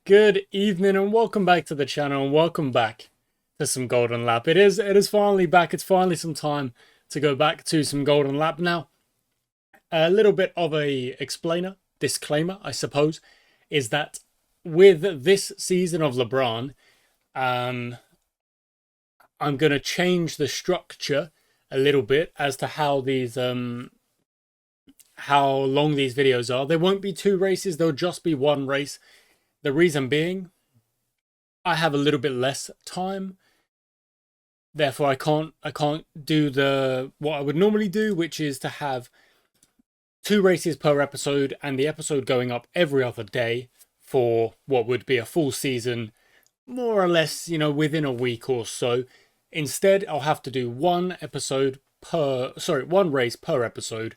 Good evening and welcome back to the channel and welcome back to some Golden Lap. It is finally back. It's finally some time to go back to some Golden Lap. Now, a little bit of a disclaimer, I suppose, is that with this season of LaBrahn, I'm going to change the structure a little bit as to how these how long these videos are. There won't be two races, there'll just be one race. The reason being, I have a little bit less time. Therefore, I can't do what I would normally do, which is to have two races per episode and the episode going up every other day for what would be a full season, more or less, within a week or so. Instead, I'll have to do one race per episode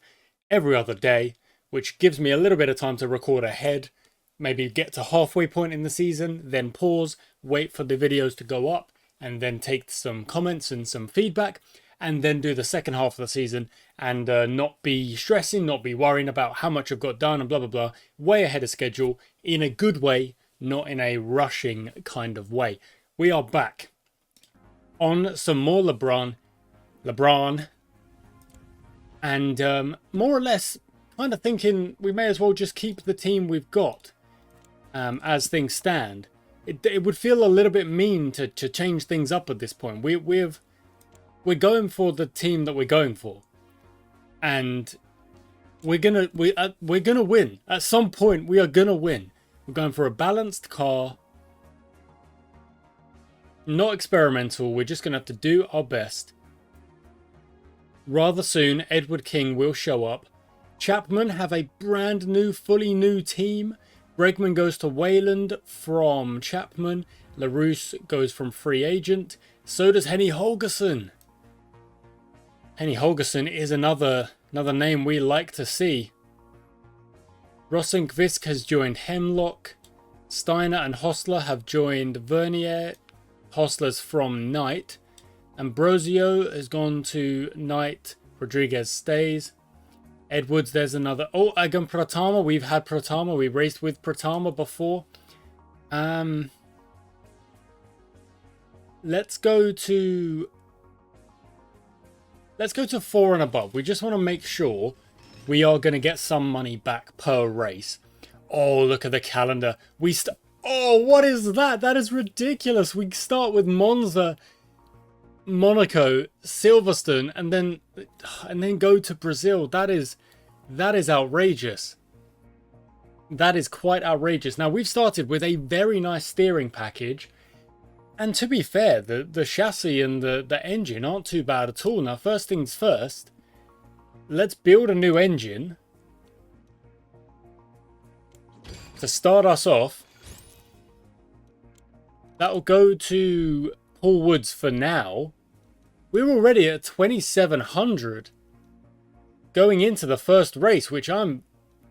every other day, which gives me a little bit of time to record ahead. Maybe get to halfway point in the season, then pause, wait for the videos to go up, and then take some comments and some feedback, and then do the second half of the season and not be stressing, not be worrying about how much I've got done and blah, blah, blah. Way ahead of schedule in a good way, not in a rushing kind of way. We are back on some more LaBrahn, and more or less kind of thinking we may as well just keep the team we've got. As things stand, it would feel a little bit mean to change things up at this point. We're going for the team that we're going for, and we're gonna win at some point. We are gonna win. We're going for a balanced car, not experimental. We're just gonna have to do our best. Rather soon, Edward King will show up. Chapman have a brand new, fully new team. Bregman goes to Wayland from Chapman. LaRousse goes from free agent. So does Henny Holgerson. Henny Holgerson is another name we like to see. Rosenqvist has joined Hemlock. Steiner and Hostler have joined Vernier. Hostler's from Knight. Ambrosio has gone to Knight. Rodriguez stays. Edwards, there's another. Oh, again, Pratama. We've had Pratama. We raced with Pratama before. Let's go to 4 and above. We just want to make sure we are going to get some money back per race. Oh, look at the calendar. Oh, what is that? That is ridiculous. We start with Monza, Monaco, Silverstone, and then go to Brazil. That is outrageous. That is quite outrageous. Now, we've started with a very nice steering package, and to be fair, the chassis and the engine aren't too bad at all. Now, first things first, let's build a new engine to start us off. That'll go to Paul Woods for now. We're already at 2,700 going into the first race, which I'm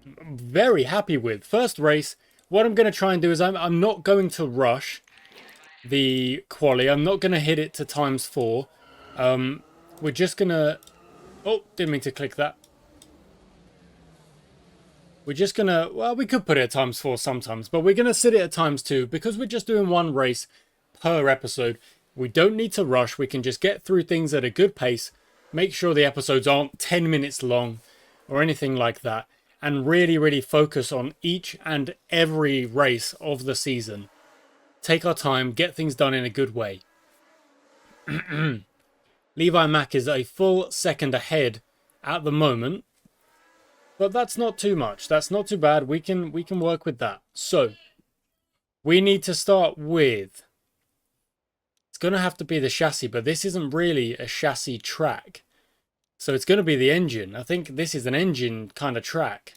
very happy with. First race, what I'm going to try and do is I'm not going to rush the quali. I'm not going to hit it to ×4. We're just going to... Oh, didn't mean to click that. We're just going to... Well, we could put it at ×4 sometimes, but we're going to sit it at ×2 because we're just doing one race per episode. We don't need to rush. We can just get through things at a good pace. Make sure the episodes aren't 10 minutes long or anything like that. And really, really focus on each and every race of the season. Take our time. Get things done in a good way. Levi Mack is a full second ahead at the moment. But that's not too much. That's not too bad. We can work with that. So, we need to start with... going to have to be the chassis, but this isn't really a chassis track. So it's going to be the engine. I think this is an engine kind of track.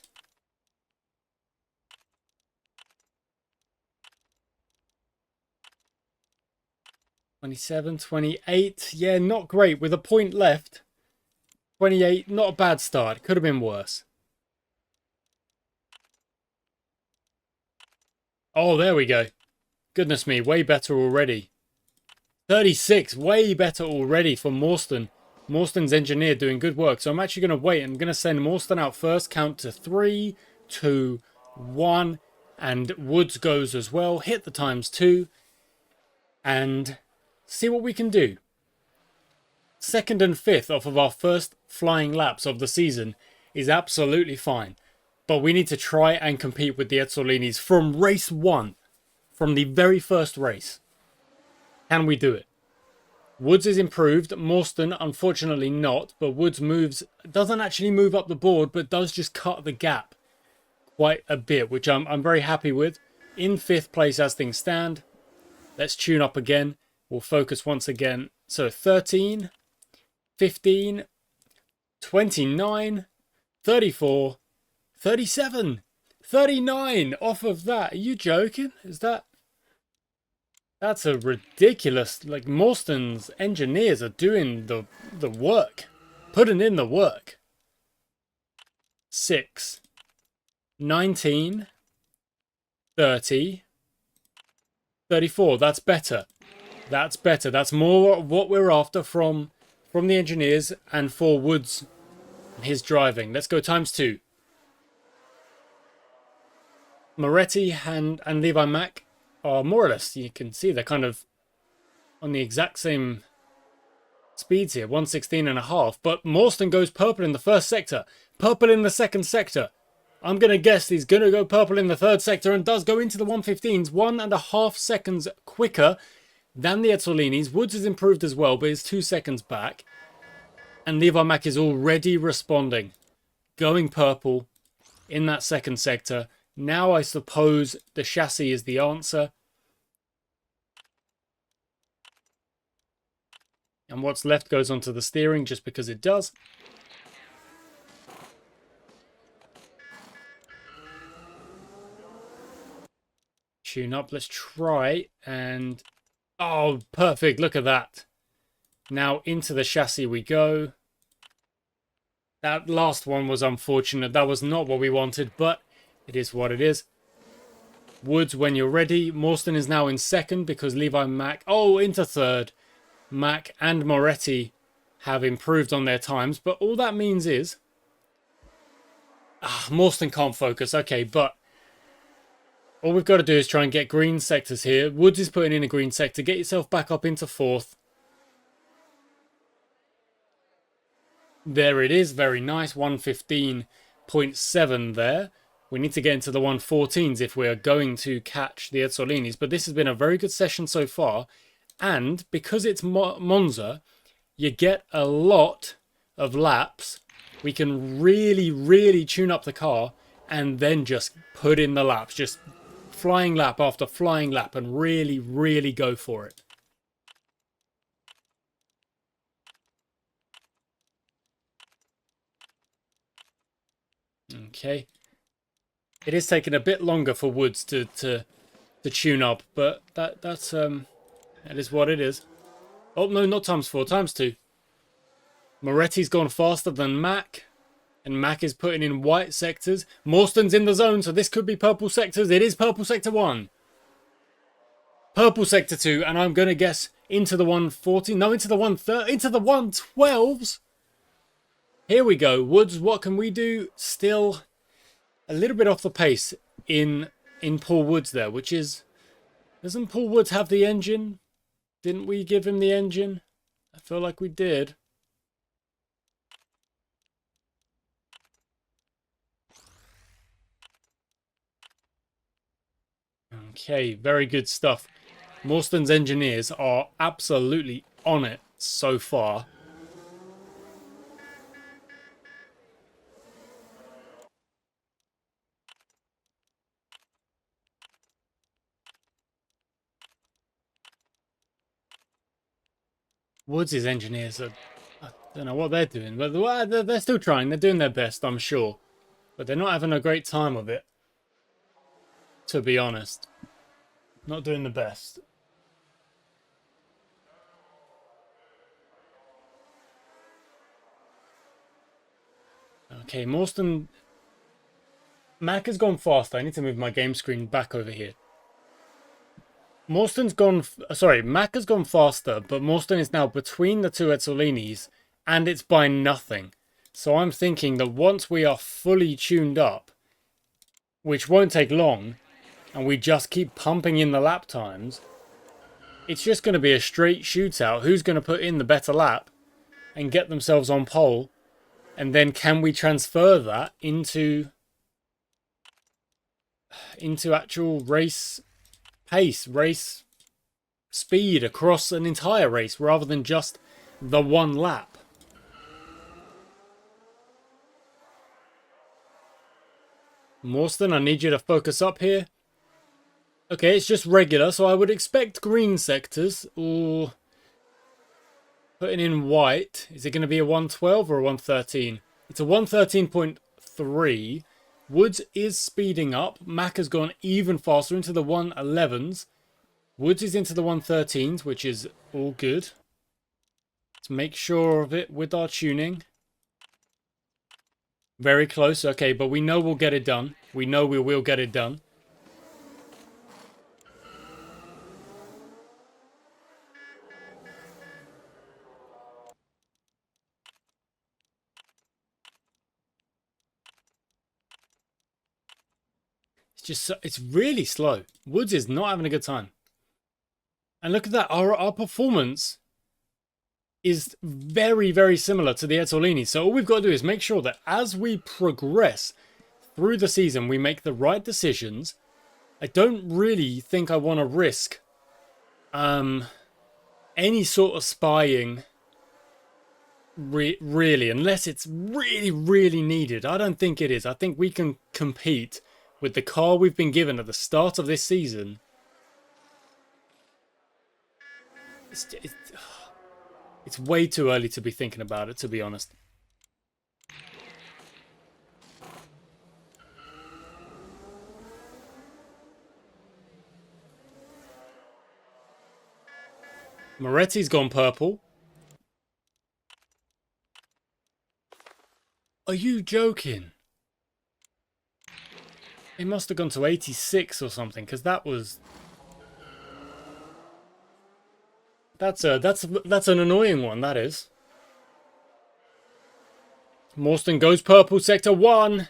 $27, $28. Yeah, not great. With a point left. $28, not a bad start. Could have been worse. Oh, there we go. Goodness me, way better already. 36, way better already for Morstan. Morstan's engineer doing good work. So I'm actually going to wait. I'm going to send Morstan out first. Count to 3, 2, 1. And Woods goes as well. Hit the ×2. And see what we can do. 2nd and 5th off of our first flying laps of the season is absolutely fine. But we need to try and compete with the Ezzolinis from race 1. From the very first race. Can we do it? Woods is improved. Morstan, unfortunately not. But Woods doesn't actually move up the board, but does just cut the gap quite a bit, which I'm very happy with. In 5th place as things stand. Let's tune up again. We'll focus once again. So 13, 15, 29, 34, 37, 39 off of that. Are you joking? That's a ridiculous, like, Morstan's engineers are doing the work. Putting in the work. 6, 19, 30, 34. That's better. That's better. That's more of what we're after from the engineers and for Woods and his driving. Let's go ×2. Moretti and Levi Mack are more or less, you can see they're kind of on the exact same speeds here, 116.5. But Morstan goes purple in the first sector, purple in the second sector. I'm going to guess he's going to go purple in the third sector and does go into the 115s, 1.5 seconds quicker than the Ezzolinis. Woods is improved as well, but is 2 seconds back. And Levi Mack is already responding, going purple in that second sector. Now I suppose the chassis is the answer. And what's left goes onto the steering just because it does. Tune up. Let's try and... Oh, perfect. Look at that. Now into the chassis we go. That last one was unfortunate. That was not what we wanted, but it is what it is. Woods, when you're ready. Morstan is now in 2nd because Levi Mack... Oh, into 3rd. Mack and Moretti have improved on their times, but all that means is... Morstan can't focus. Okay, but... all we've got to do is try and get green sectors here. Woods is putting in a green sector. Get yourself back up into 4th. There it is. Very nice. 115.7 there. We need to get into the 114s if we're going to catch the Ezzolinis. But this has been a very good session so far. And because it's Monza, you get a lot of laps. We can really, really tune up the car and then just put in the laps. Just flying lap after flying lap and really, really go for it. Okay. It is taking a bit longer for Woods to tune up, but that is what it is. Oh no, not ×4, ×2. Moretti's gone faster than Mack, and Mack is putting in white sectors. Morstan's in the zone, so this could be purple sectors. It is purple sector 1. Purple sector 2, and I'm going to guess into the 140. No, into the 130. Into the 112s. Here we go. Woods, what can we do? Still a little bit off the pace in Paul Woods there, which is... Doesn't Paul Woods have the engine? Didn't we give him the engine? I feel like we did. Okay, very good stuff. Morstan's engineers are absolutely on it so far. Woods' engineers are... I don't know what they're doing, but they're still trying. They're doing their best, I'm sure. But they're not having a great time of it. To be honest. Not doing the best. Okay, Morstan... Mack has gone faster. I need to move my game screen back over here. Morstan's gone... Sorry, Mack has gone faster, but Morstan is now between the two Ezzolinis, and it's by nothing. So I'm thinking that once we are fully tuned up, which won't take long, and we just keep pumping in the lap times, it's just going to be a straight shootout. Who's going to put in the better lap and get themselves on pole? And then can we transfer that into actual race pace, race speed across an entire race rather than just the one lap? Morstan, I need you to focus up here. Okay, it's just regular, so I would expect green sectors, or putting in white. Is it going to be a 112 or a 113? It's a 113.3. Woods is speeding up. Mack has gone even faster into the 111s. Woods is into the 113s, which is all good. Let's make sure of it with our tuning. Very close, okay, but we know we'll get it done. We know we will get it done. It's really slow. Woods is not having a good time. And look at that. Our performance is very, very similar to the Ezzolini. So all we've got to do is make sure that as we progress through the season, we make the right decisions. I don't really think I want to risk any sort of spying, really, unless it's really, really needed. I don't think it is. I think we can compete with the car we've been given at the start of this season. It's way too early to be thinking about it, to be honest. Moretti's gone purple. Are you joking? It must have gone to 86 or something, because that was... That's an annoying one, that is. Morstan goes purple, sector 1.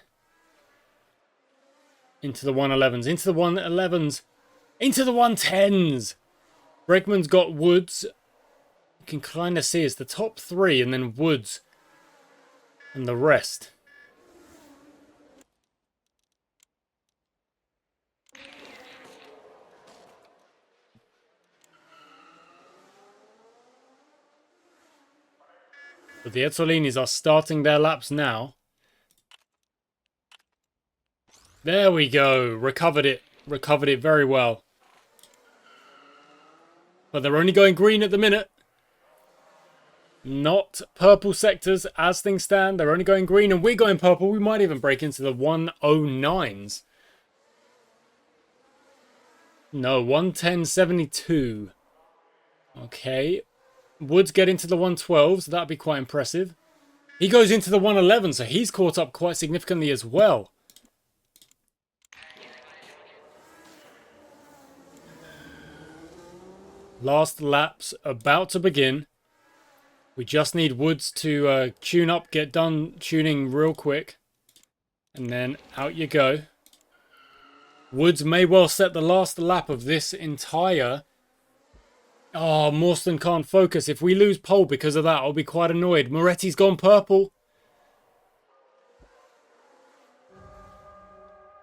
Into the 111s, into the 111s, into the 110s. Bregman's got Woods. You can kind of see it's the top 3 and then Woods and the rest. But the Ezzolinis are starting their laps now. There we go. Recovered it. Recovered it very well. But they're only going green at the minute. Not purple sectors as things stand. They're only going green and we're going purple. We might even break into the 109s. No, 110.72. Okay. Woods get into the 112s. That'd be quite impressive. He goes into the 111, so he's caught up quite significantly as well. Last lap's about to begin. We just need Woods to tune up, get done tuning real quick. And then out you go. Woods may well set the last lap of this entire... Oh, Morstan can't focus. If we lose pole because of that, I'll be quite annoyed. Moretti's gone purple.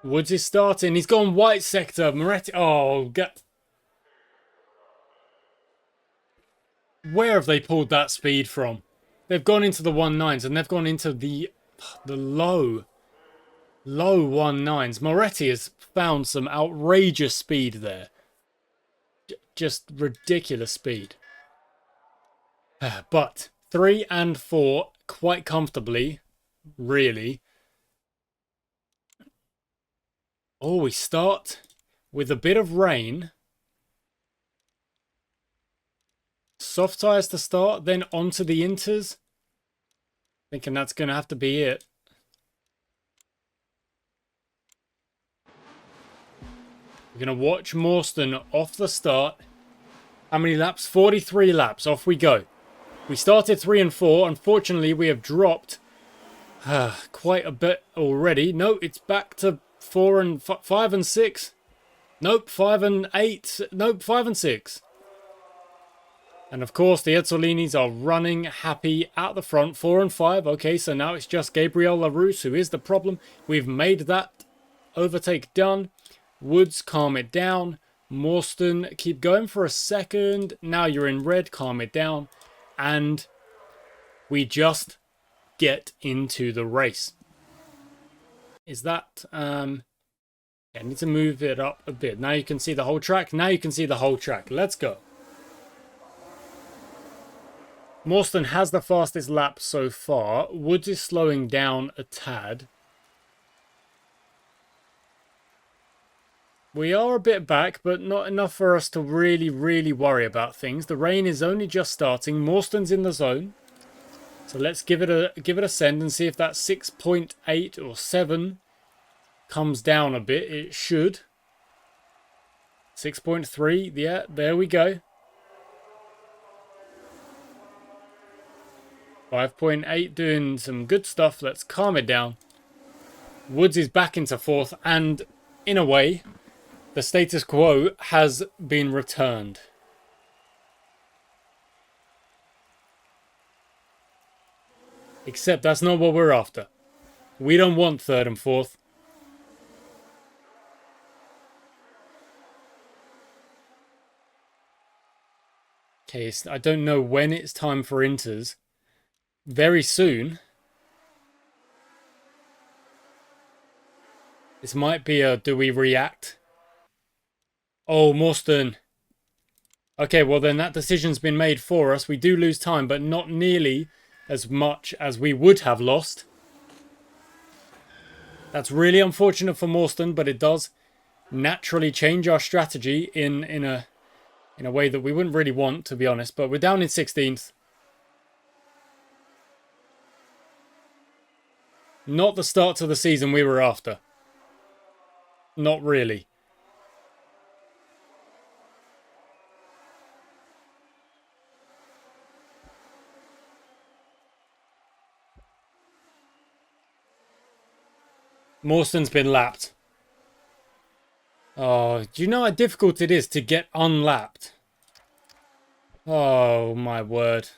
Woods is starting. He's gone white sector. Moretti... Oh, get... Where have they pulled that speed from? They've gone into the 1.9s and they've gone into the low 1.9s. Moretti has found some outrageous speed there. Just ridiculous speed. But 3 and 4 quite comfortably, really. Oh, we start with a bit of rain. Soft tyres to start, then onto the inters. Thinking that's going to have to be it. We're going to watch Morstan off the start. How many laps? 43 laps. Off we go. We started 3 and 4. Unfortunately, we have dropped quite a bit already. No, it's back to 5 and 6. Nope, 5 and 8. Nope, 5 and 6. And of course, the Ezzolinis are running happy at the front. 4 and 5. Okay, so now it's just Gabriel Larousse who is the problem. We've made that overtake done. Woods, calm it down. Morstan, keep going for a second. Now you're in red, calm it down. And we just get into the race. Is that... I need to move it up a bit. Now you can see the whole track. Now you can see the whole track. Let's go. Morstan has the fastest lap so far. Woods is slowing down a tad. We are a bit back, but not enough for us to really worry about things. The rain is only just starting. Morstan's in the zone. So let's give it a send and see if that 6.8 or 7 comes down a bit. It should. 6.3. Yeah, there we go. 5.8 doing some good stuff. Let's calm it down. Woods is back into 4th, and in a way, the status quo has been returned. Except that's not what we're after. We don't want 3rd and 4th. Okay, I don't know when it's time for inters. Very soon. This might be a do we react? Oh, Morstan. Okay, well then that decision's been made for us. We do lose time, but not nearly as much as we would have lost. That's really unfortunate for Morstan, but it does naturally change our strategy in a way that we wouldn't really want, to be honest. But we're down in 16th. Not the start to the season we were after. Not really. Morstan's been lapped. Oh, do you know how difficult it is to get unlapped? Oh, my word.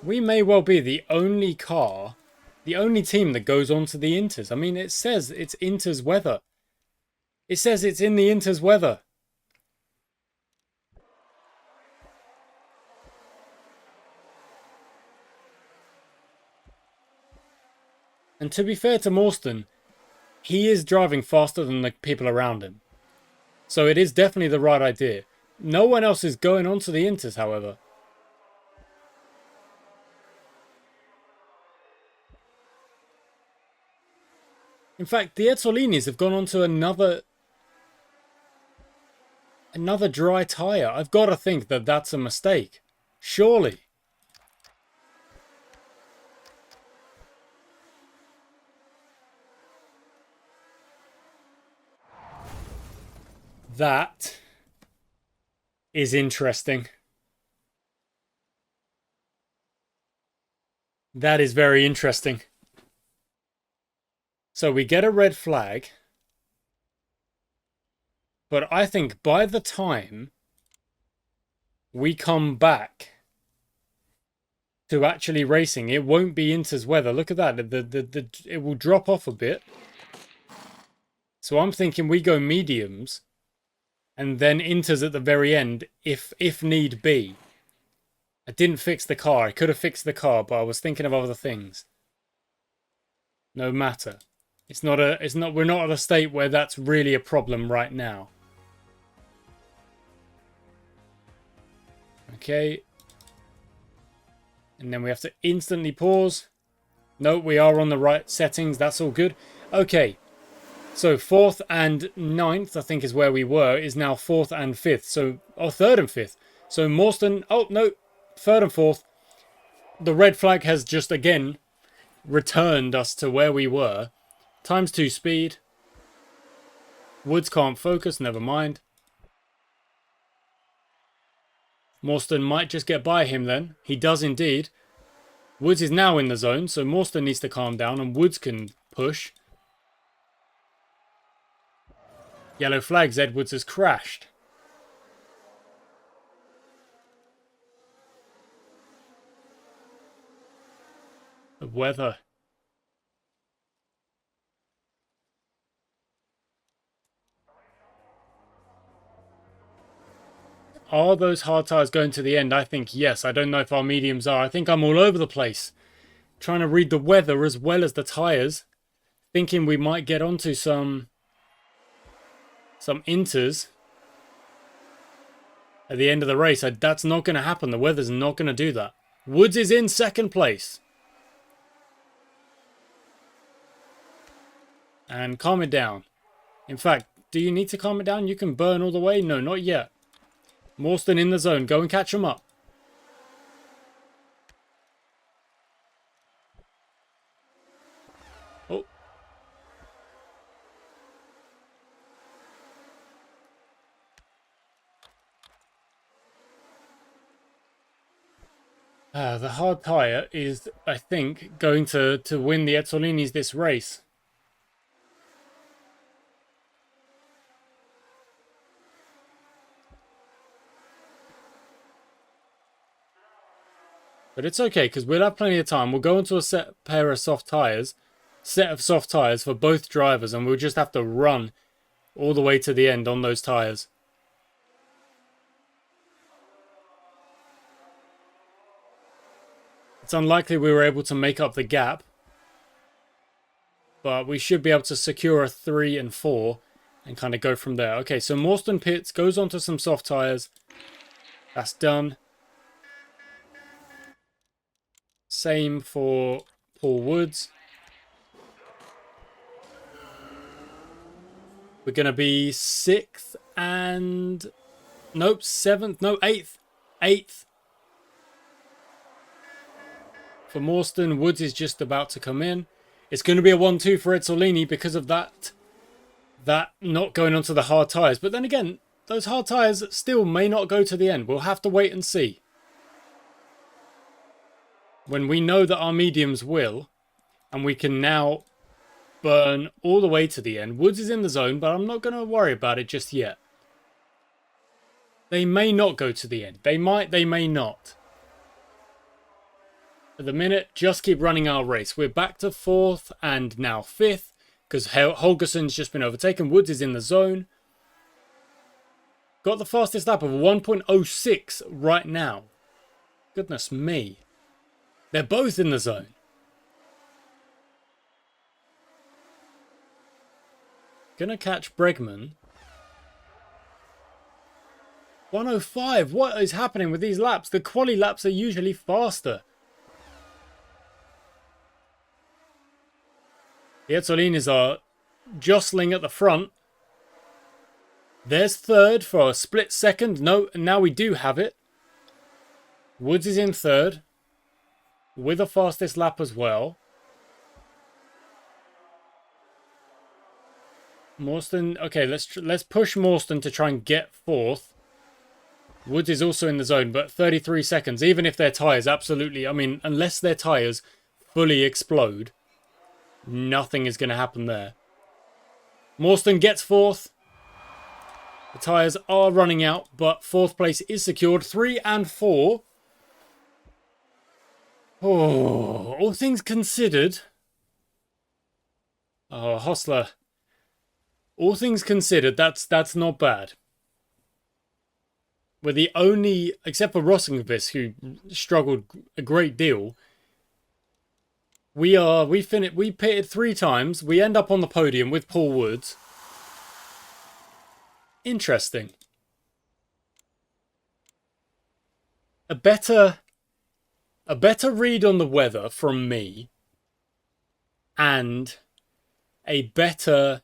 We may well be the only car, the only team that goes on to the Inters. I mean, it says it's Inters weather. It says it's in the Inters weather. And to be fair to Morstan, he is driving faster than the people around him. So it is definitely the right idea. No one else is going on to the Inters, however. In fact, the Ezzolinis have gone on to another dry tyre. I've got to think that that's a mistake. Surely. That is interesting. That is very interesting. So we get a red flag. But I think by the time we come back to actually racing, it won't be Inter's weather. Look at that. It will drop off a bit. So I'm thinking we go mediums and then Inter's at the very end if need be. I didn't fix the car. I could have fixed the car, but I was thinking of other things. No matter. We're not at a state where that's really a problem right now. Okay. And then we have to instantly pause. No, we are on the right settings. That's all good. Okay. So 4th and 9th, I think is where we were, is now 4th and 5th. So, 3rd and 5th. So Morstan, oh no, 3rd and 4th. The red flag has just again returned us to where we were. ×2 speed. Woods can't focus, never mind. Morstan might just get by him then. He does indeed. Woods is now in the zone, so Morstan needs to calm down and Woods can push. Yellow flags, Edwards has crashed. The weather. Are those hard tyres going to the end? I think yes. I don't know if our mediums are. I think I'm all over the place. Trying to read the weather as well as the tyres. Thinking we might get onto some inters at the end of the race. That's not going to happen. The weather's not going to do that. Woods is in second place. And calm it down. In fact, do you need to calm it down? You can burn all the way? No, not yet. Morstan in the zone. Go and catch him up. Oh. The hard tyre is, I think, going to win the Ezzolinis this race. But it's okay, because we'll have plenty of time. We'll go into a set of soft tyres for both drivers, and we'll just have to run all the way to the end on those tyres. It's unlikely we were able to make up the gap, but we should be able to secure a 3 and 4 and kind of go from there. Okay, so Morstan pits, goes onto some soft tyres. That's done. Same for Paul Woods. We're going to be 6th and... Nope, 7th. No, 8th. 8th. For Morstan, Woods is just about to come in. It's going to be a 1-2 for Ezzolini because of that not going onto the hard tyres. But then again, those hard tyres still may not go to the end. We'll have to wait and see. When we know that our mediums will, and we can now burn all the way to the end. Woods is in the zone, but I'm not going to worry about it just yet. They may not go to the end. They might, they may not. At the minute, just keep running our race. We're back to 4th and now 5th, because Holgersson's just been overtaken. Woods is in the zone. Got the fastest lap of 1.06 right now. Goodness me. They're both in the zone. Gonna catch Bregman. 105. What is happening with these laps? The quali laps are usually faster. The Ezzolinis are jostling at the front. There's 3rd for a split second. No, now we do have it. Woods is in 3rd. With the fastest lap as well. Morstan, okay, let's push Morstan to try and get 4th. Woods is also in the zone, but 33 seconds. Even if their tyres absolutely, I mean, unless their tyres fully explode, nothing is going to happen there. Morstan gets 4th. The tyres are running out, but 4th place is secured. 3 and 4. Oh, all things considered. Oh, Hostler. All things considered, that's not bad. We're the only, except for Rossingvis, who struggled a great deal. We pitted 3 times. We end up on the podium with Paul Woods. Interesting. A better read on the weather from me, and a better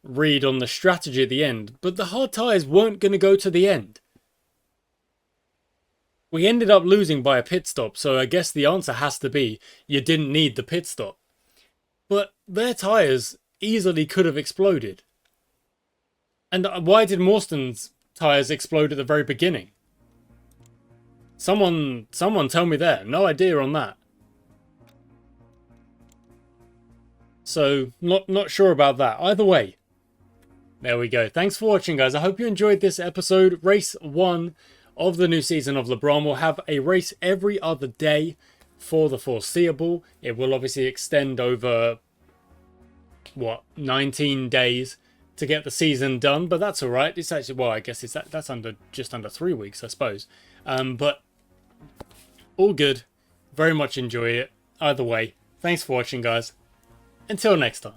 read on the strategy at the end, but the hard tyres weren't going to go to the end. We ended up losing by a pit stop, so I guess the answer has to be you didn't need the pit stop. But their tyres easily could have exploded. And why did Morstan's tyres explode at the very beginning? Someone tell me there. No idea on that. So, not sure about that. Either way, there we go. Thanks for watching, guys. I hope you enjoyed this episode. Race 1 of the new season of LaBrahn. We'll have a race every other day for the foreseeable. It will obviously extend over, what, 19 days to get the season done, but that's all right. It's actually, well, I guess that's just under 3 weeks, I suppose. But all good. Very much enjoy it. Either way, thanks for watching, guys. Until next time.